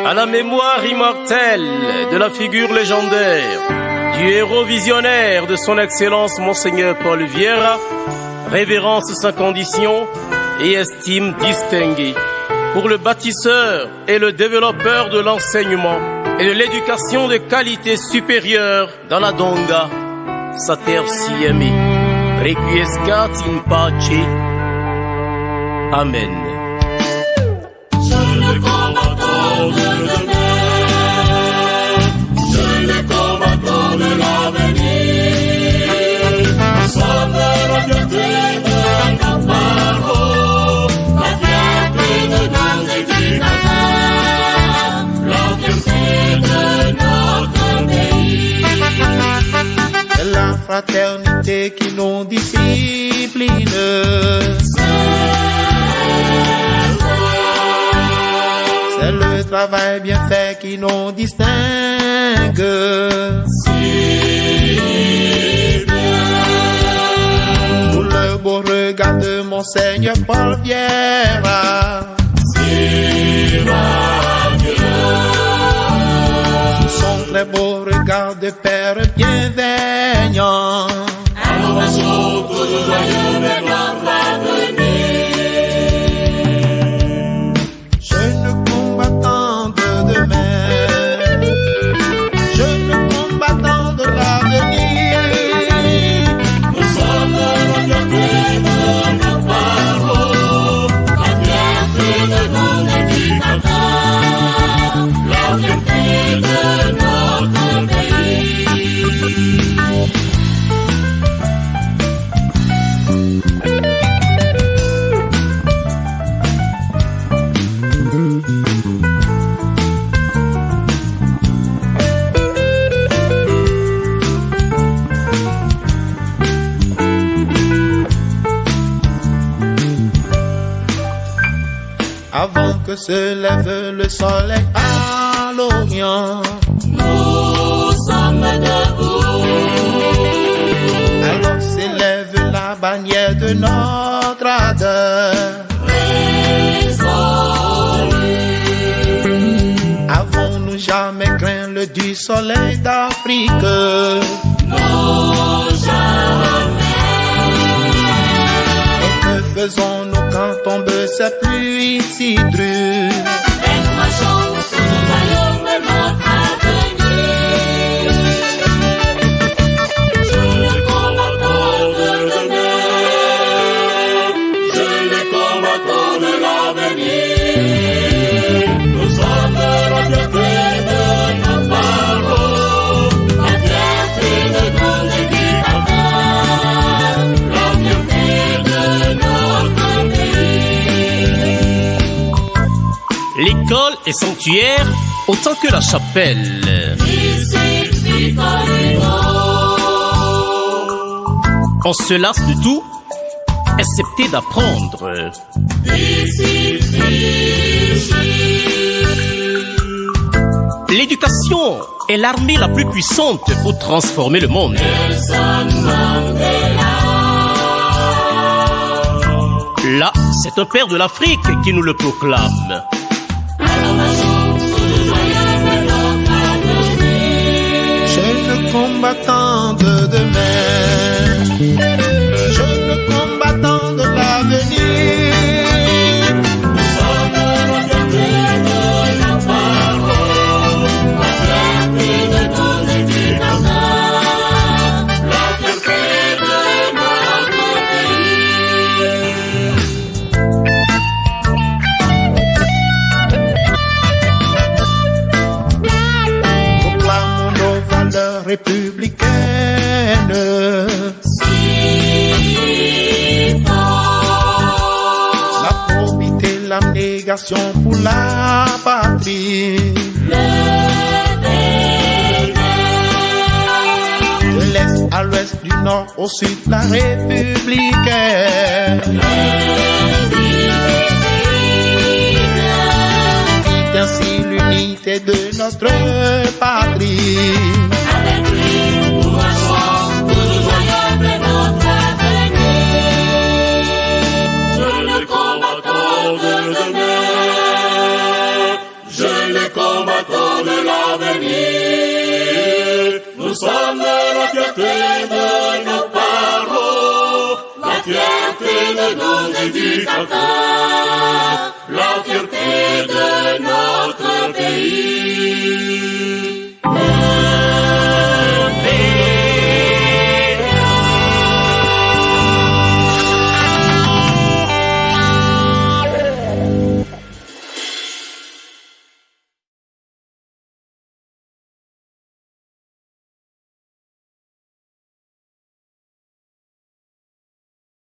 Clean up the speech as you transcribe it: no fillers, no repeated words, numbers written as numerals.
à la mémoire immortelle de la figure légendaire du héros visionnaire de son Excellence Monseigneur Paul Vieira, révérence sa condition et estime distinguée pour le bâtisseur et le développeur de l'enseignement et de l'éducation de qualité supérieure dans la Donga, sa terre si aimée. Requiescat in pace. Amen. Le combattant de demain, je le combattant de l'avenir. Nous sommes la fierté de nos parents, la fierté de nos éducateurs, la fierté de notre pays. C'est la fraternité qui nous discipline. C'est le travail bien fait qui nous distingue. Sous le beau regard de Monseigneur Paul Vieira, sous son très beau regard de Père bienveillant, Innovation, toujours joyeux de notre avenir. Avant que se lève le soleil à l'Orient, nous sommes debout. Alors s'élève la bannière de notre ardeur. Avons-nous jamais craint le du soleil d'Afrique? Non, jamais. Et que faisons-nous quand tombe cette pluie si drue? Et nous marchons sur le royaume de notre avenir. Je le combattant de demain, je le combattant de l'avenir. Nous sommes la fierté de nos parents, la fierté de nos éducateurs, la fierté de notre pays. L'école est sanctuaire autant que la chapelle. On se lasse de tout, excepté d'apprendre. L'éducation est l'armée la plus puissante pour transformer le monde. Là, c'est un père de l'Afrique qui nous le proclame. Jeune combattant de demain, jeune combattant de l'avenir. Nous sommes la fierté de nos parents, la fierté de nos éducateurs, la fierté de notre pays. Proclamons nos valeurs républicaines. La probité, l'abnégation pour la patrie. De l'est à l'ouest, du nord au sud, la républicaine. C'est ainsi l'unité de notre patrie. Avec lui, nous marchons, toujours joyeux de notre avenir. Je le combattant de demain, je le combattant. l'avenir. Nous sommes la fierté de nos parents, la fierté de nos éducateurs, la fierté de notre pays.